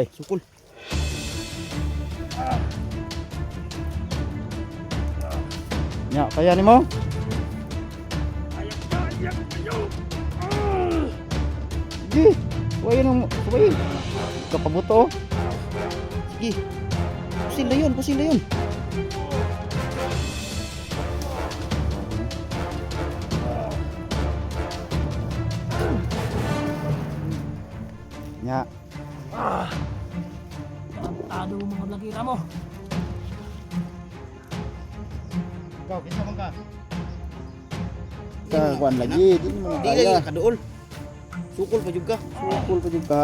Ay, sukul. Nya, kaya ni mo? Sige, suwayin ang suwayin. Kapabuto. Sige. Pusil na yun. Nya. Tado mga blagira mo. Ikaw, kinsa man ka? Kakuan lagi, di mo Di kaya. lagi kaduol. Sukol pa jud ka. Sukul pa jud ka.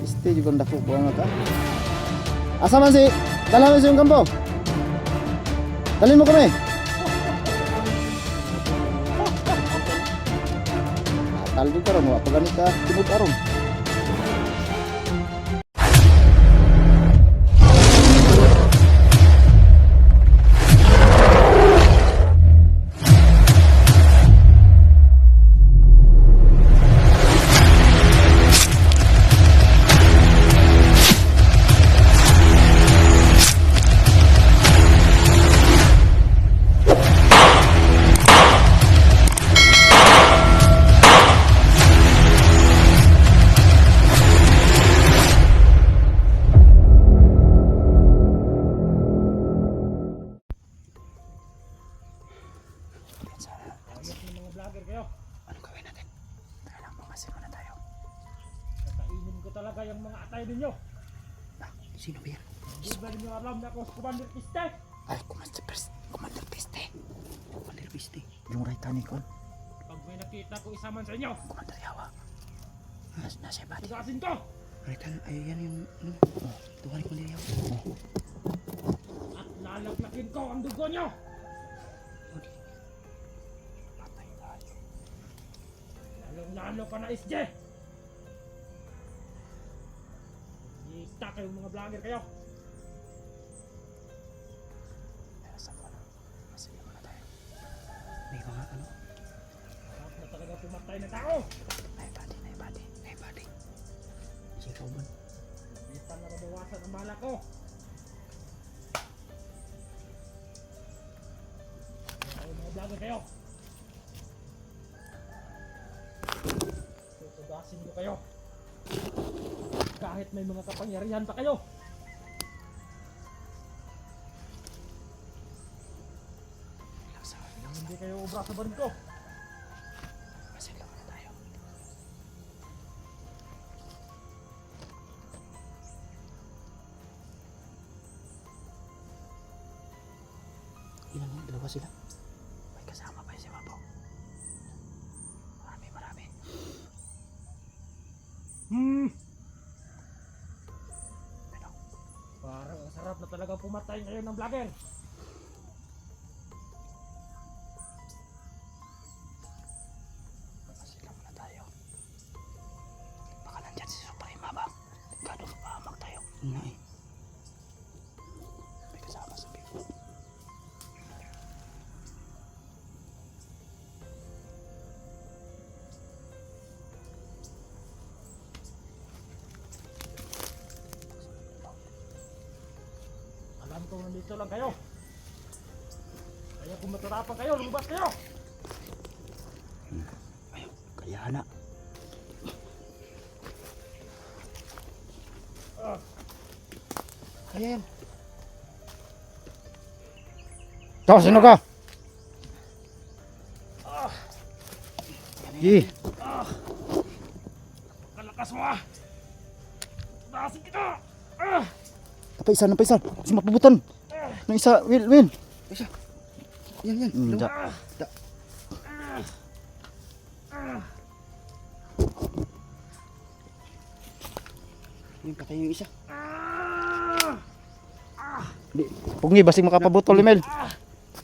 Este jud ang dako buang ka. Asa man si? Dala mo sa iyong kampo. Dalhin mo kami. Tal jud karon wa pagani ka timud aron. Mga vlogger kayo. Ano gawin natin? Tara lang, pumasin muna tayo. Kakainin ko talaga yung mga atay ninyo. Ah, sino ba yan? Di ba ninyo alam na ako si Commander Piste? Ay, Commander Piste. Commander Piste. Yung right hand ni Kon. Pag may nakita ko isa man sa inyo, Commander Yawa. Nasa iba. tugasin ko. Right hand, ay yan yung ano. Oh, tuwa ni Commander Yawa. Oh. At lalaklakin ko ang dugo nyo. Patay tayo. Lalong-lalo ka na SJ. Ista kayong mga vlogger kayo. Pero sa mo na. Masaya muna tayo. May mga ano. Harap na talaga pumatay na tao. Ay, body. Sikaw man. Hindi pa na mabawasan ang bala ko. Ay, mga vlogger kayo. Tutugasin ko kayo. Kahit may mga kapangyarihan pa kayo. Nang hindi kayo ubra sa barin ko. Masaya muna tayo. Ilan yun? Dalawa sila? May kasama pa yung si Mapo. Marami. Ano? Parang ang sarap na talaga pumatay ngayon ng vlogger. Masaya muna tayo. Baka nandyan si Suprema ba? Gado mapahamak tayo. Nga eh. May kasama sa bibo. Alam ko nandito lang kayo. Kaya kung matarapan kayo, lumabas kayo. Ayaw, kaya na. Kaya yan. Ikaw, sino ka? Sige. Kalakas mo ah! Tugasin kita! Napaisan. Si mapubutan. Nang isa, Will. Isa. Yan. Da. Yung patay yung isa. Di, pungi, basig makapabutol, Emel.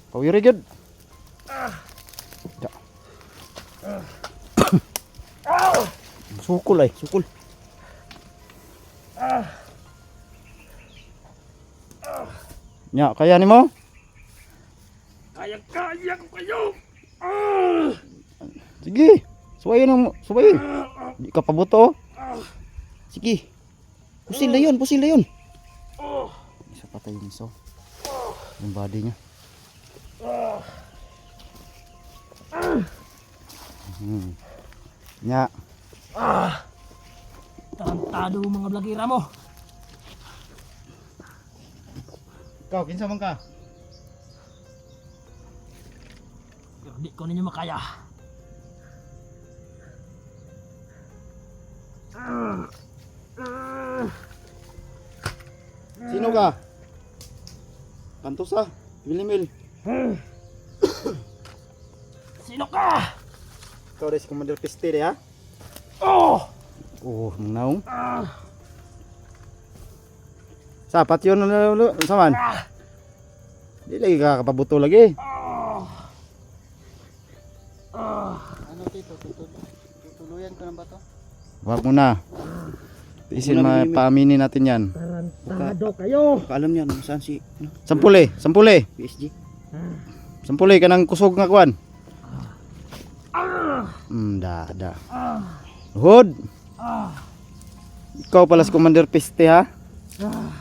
Pawiri gyud. Da. Sukul. Nya, kaya ni mo? Kaya ko kayo! Sige. Suwayin. Di ka pabuto. Sige. Pusil na yun, pusil na yun. Isa patay yung isa. Yung body niya. Nya. Tarantado mga blagira mo. Ikaw, kinsa man ka? Pero di ko ninyo makaya. Sino ka? Kantos ah. Milimil. Sino ka? Ikaw rin si Commander Piste ha? Oh! Oh, mangnaong. Sapat yun saman. Di lagi ka kapabuto lagi. Ano tito, tutuluyan ko na ba to? Wag mo na. Isin mapaaminin natin yan. Tarantado kayo. Kaalam niya, saan si Sampuli, sampuli. PSG? Sampuli ka ng kusog nga kuan. Da. Hod. Ikaw pala si Commander Piste ha?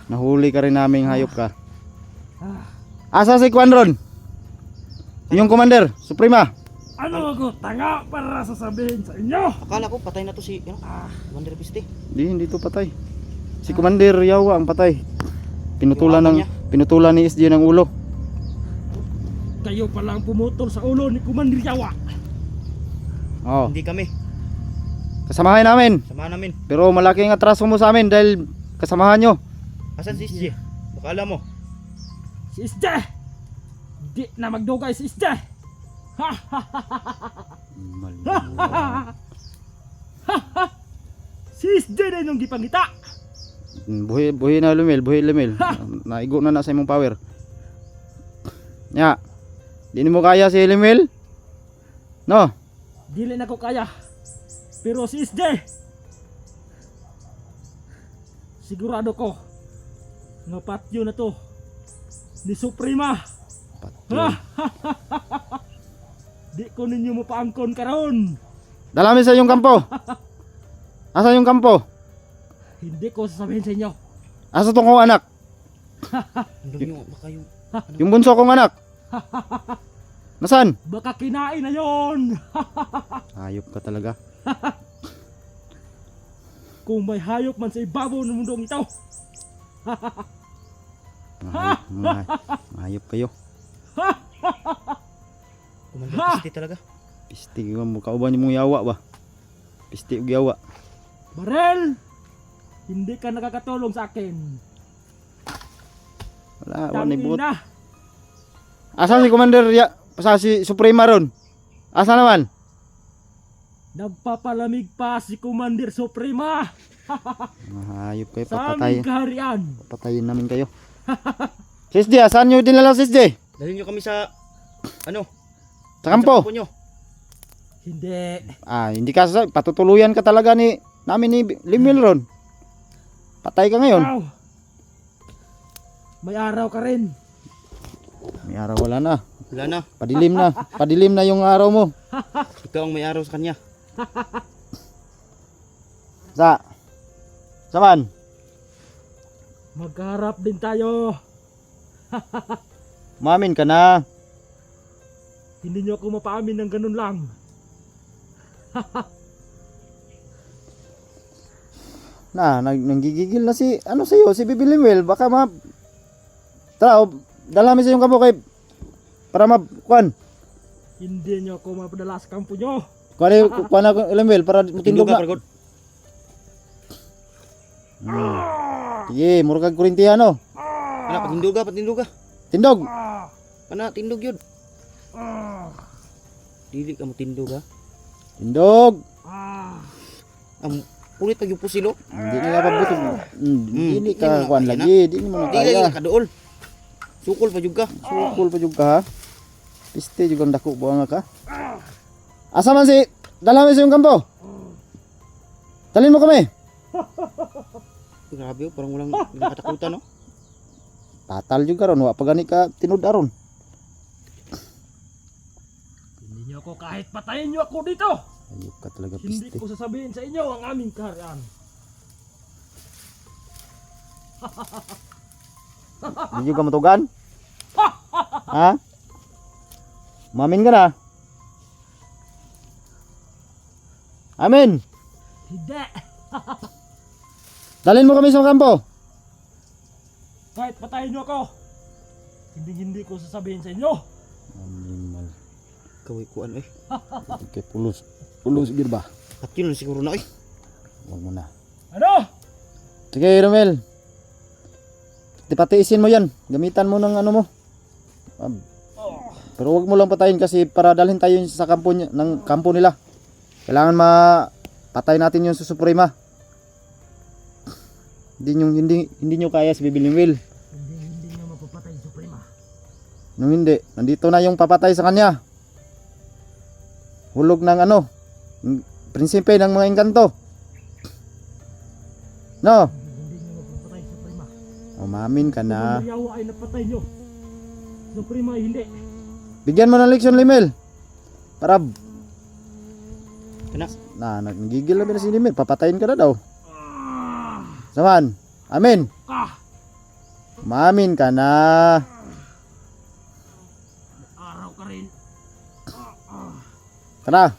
Nahuli ka rin naming hayop ka. Asa si Kuan ron? Yung Commander, Suprema. Ano ako tanga para sasabihin sa inyo? Akala ko patay na to si Commander Piste. Hindi to patay. Si Commander Yawa ang patay. Pinutulan ni SG ng ulo. Kayo palang pumutol sa ulo ni Commander Yawa. Oh, Hindi kami, kasamahan namin. samahan namin. Pero malaking atraso mo sa amin dahil kasamahan nyo. Asan si SG? Baka alam mo. Si Isde! Di na magdugay si Isde! Ha! Si Isde na yung gipangita! Buhi na lumil, buhi lumil. Naigo na sa imong power. Nya. Di mo kaya si Lumil? No. Dili na ko kaya. Pero si Isde! Sigurado ko nga patyo na to ni Suprema. Di ko ninyo mapaangkon karon. Dalamin sa yung kampo. Asa yung kampo? Hindi ko sasabihin sa inyo. Asa tong kong anak? Hindi nyo, baka yung Yung bunso kong anak. Nasaan? Baka kinain na yon. Hayop ka talaga. Kung may hayop man sa ibabaw ng mundong ito. Hayop kayo. Commander Piste talaga. Piste ka mo, kauban yung mong yawa ba? Piste ug yawa. Barel! Hindi ka nakakatulong sa akin. Wala ni buot. Tangina! Asa si Commander asa si Suprema ron? Asa naman? Nagpapalamig pa si Commander Suprema Hayop kayo, sa aming kaharian. papatayin namin kayo. Sisdi, saan nyo dinala Sisdi? Dalhin nyo kami sa, Sa kampo? nyo. Hindi. Hindi ka patutuluyan ka talaga namin ni Limil ron. Patay ka ngayon. Wow. May araw ka rin. May araw wala na. Wala na, Padilim na. Padilim na yung araw mo. ikaw ang may araw sa kanya. Saman? Magharap din tayo. Umamin ka na. Hindi nyo ako mapaamin ng ganun lang. Nanggigigil na si si Bibi Limil. Baka Tara, dalamin sa yung kampo kay para kuan. Hindi nyo ako mapadala sa kampo nyo. Kuan ako Limil para matindog na. Paragod. Sige, mura kag Korintiyano. Kana, patindog ka. Tindog. Kana, tindog yun. Dili ka mo tindog ha. Tindog. Ulit pag yung pusilo. Hindi na pabuto. Hindi ka Hindi kuan mo na lagi, hindi mo na Dili kaya. ka kaduol. Sukol pa jud ka. Sukol pa jud ka ha. Piste jud ang dako buang ka. Asa man si dalamin sa yung kampo? Talin mo kami. Grabe, parang walang nakatakutan no. Patal jud karon wa pa gani ka tinud aron. Hindi nyo ako kahit patayin nyo ako dito. Ayop ka talaga Hindi piste. ko sasabihin sa inyo ang aming kaharian. Hindi ka matugan? Ha? Mamin ka na? Amin! Hindi. Dalhin mo kami sa kampo. Kahit patayin niyo ako, hindi ko sasabihin sa inyo. Animal. Kaway kuan eh. Okay, pulos. Pulos gid ba? Patil siguro na eh. Huwag mo na. Ano? Sige, Romel. Patiisin mo yan. Gamitan mo ng ano mo. Pero huwag mo lang patayin kasi para dalhin tayo sa kampo ng kampo nila. Kailangan mapatay natin yung susuprema. Hindi nyo kaya si Bibi Limuel. Hindi niyo mapapatay yung Suprema. Nung hindi, nandito na yung papatay sa kanya. Hulog ng ano, prinsipe ng mga engkanto. No? Hindi niyo mapapatay yung Suprema. Umamin ka na. Kung yawa ay napatay niyo, Suprema ay hindi. Bigyan mo ng leksyon, Limel. Para Kana. nagigil na si Limel. Papatayin ka na daw. Saman. Amin. Umamin ka na. Araw ka rin. Tara.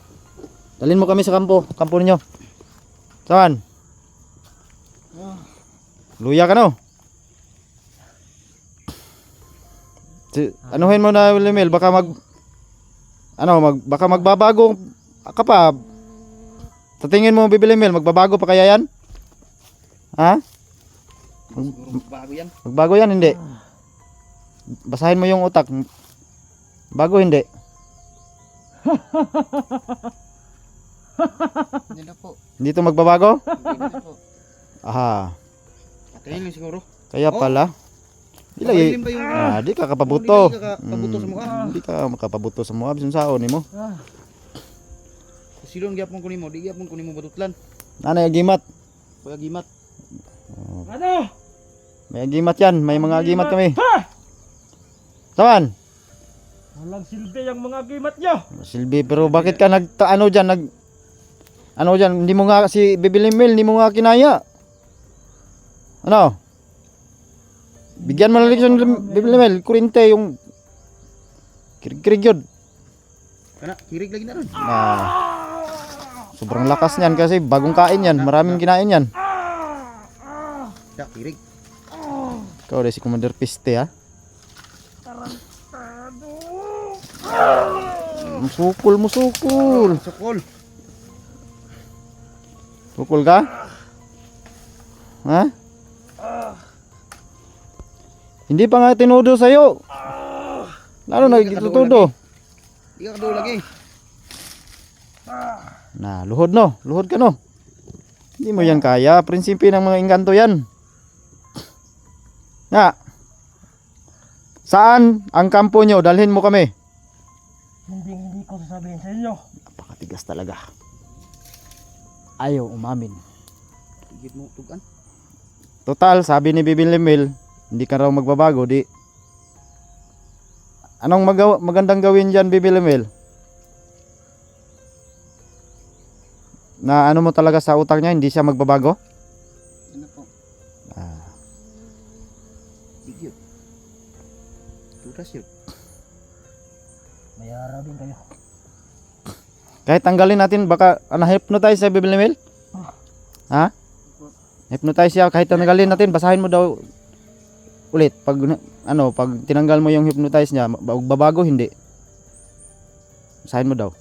Dalhin mo kami sa kampo. Kampo ninyo. Saman. Luya ka no. Anuhin mo na, Limel. Baka baka magbabago ka pa. Sa tingin mo, Bibi Limel, magbabago pa kaya yan? Ha? Siguro bago yan. Magbago yan, hindi. Basahin mo yung utak. Bago, hindi. Hindi na po. Hindi to magbabago? Hindi na po. Aha. Patil siguro. Kaya pala. Malilim ba yung Di ka kapabuto. Hindi ka kapabuto sa mukha. Hindi ka makapabuto sa mukha. Bisan saon mo. Silon gyapon ko nimo, di gyapon ko nimo batutlan. Nanay agimat. Kuya gimat. Ano? May agimat yan. May mga agimat kami. Ha! Saan? Walang silbi ang mga gimat niyo. Silbi, pero bakit ka ano dyan? Ano dyan? Hindi mo nga si Bibi Limel, hindi mo nga kinaya. Ano? Bigyan mo ng leksyon, Bibi Limel. Kurinte yung kirig-kirig yun. Kana, kirig lagi na ron. Sobrang lakas niyan kasi bagong kain yan. Maraming kinain yan. Ya, kirig. Ikaw si Commander Piste ha. Musukul. Sokol. Sukul ka? Ha? Hindi pa nga tinudo sa'yo. Lalo na itutudo. Di ka kadulo lagi. Na, luhod no. Luhod ka no. Hindi mo yan kaya. Prinsipe ng mga engkanto yan. Nga. Saan ang kampo nyo? Dalhin mo kami. Hindi ko sasabihin sa inyo. Napakatigas talaga. Ayaw umamin. Tigit mo tugan. Total, sabi ni Bibi Limel, hindi ka raw magbabago, di. Anong magandang gawin dyan, Bibi Limel? Na ano mo talaga sa utak niya, hindi siya magbabago? Ano po? Tigit. Tutas yun. May harapin kayo. Kahit tanggalin natin, baka hypnotize sa Bibi Limel? Ha? Hypnotize siya, kahit tanggalin natin, basahin mo daw ulit. Pag tinanggal mo yung hypnotize niya, babago, hindi. Basahin mo daw.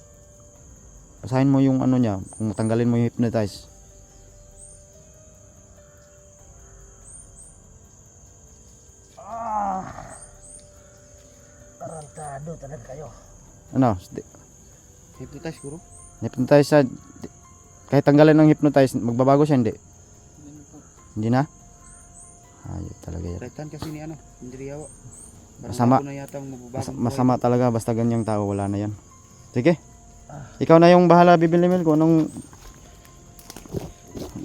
Basahin mo yung ano niya, kung tanggalin mo yung hypnotize. Tarantado talaga kayo. Ano? Hypnotize siguro. Hypnotize siya. Kahit tanggalin ng hypnotize, magbabago siya, hindi. Hindi na po. Hindi na? Ayun talaga yan. Raitan kasi ni ano, Indriyawa. Masama. Na yata ang mababagong Masama talaga, basta ganyang tao, wala na yan. Sige. Ikaw na yung bahala, Bibi Limel, kung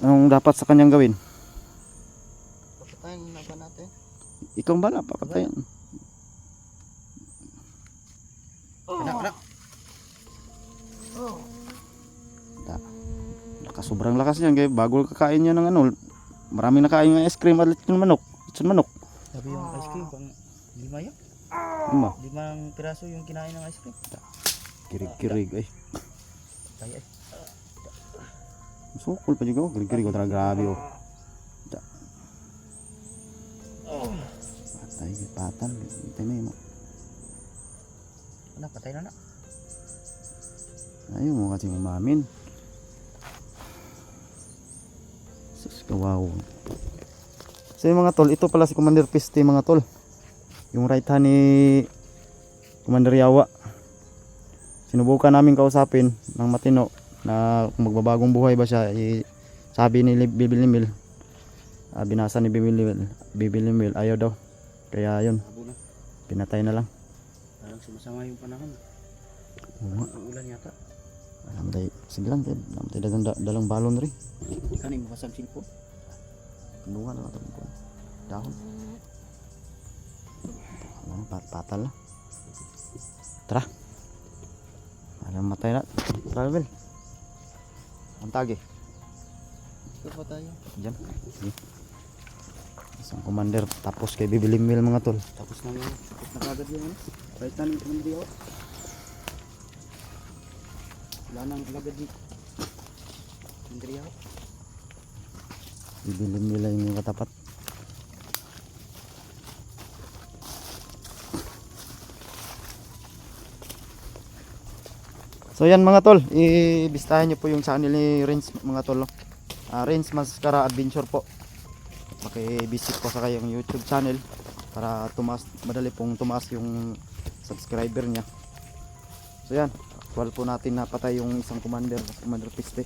anong dapat sa kanyang gawin. Papatayin na ba natin? Ikaw ang bahala, papatayin. Kana. Sobrang lakas niyan, kaya bago kakain niya ng ano, Maraming nakain ng ice cream at lechon manok. Lechon manok. Sabi yung ice cream, pang 5 yun. Lima. 5 piraso yung kinain ng ice cream. Kirig-kirig ay. Kaya Sukol pa juga. Kirig-kirig. Talaga grabe oh. Da. Patay. Patan. Patay na yun. anak, patay na na. Ayaw mo kasi umamin. Sus, kawaw. So yung mga tol, ito pala si Commander Piste mga tol. Yung right hand ni Commander Yawa. Sinubukan namin kausapin ng matino na kung magbabagong buhay ba siya. Sabi ni Bibil Limil, binasa ni Bibil Limil, ayaw daw. Kaya yun, Abo na. pinatay na lang. Parang sumasama yung panahon. Oo nga. Ang ulan yata. Alam tayo, sige lang tayo. Alam tayo dalang balon rin. Kanin mo kasang silpo. Bunga na ito po. Dahon. Alam, patal na. Tara. Alam, matay na. Travel. Ang tagi. Ito pa tayo. Diyan. Sige. Isang commander tapos kay Bibilimil mga tol. Tapos na yun. Tapos na kagad yung ano. Right na yung kumandriyo. Wala nang agad yung kumandriyo. Bibilimil lang yung katapat. So yan mga tol, ibistahan nyo po yung channel ni Renz mga tol. Renz Mascara Adventure po. Paki-visit po sa kayong YouTube channel para madali pong tumaas yung subscriber niya. So yan, actual po natin napatay yung isang Commander Piste.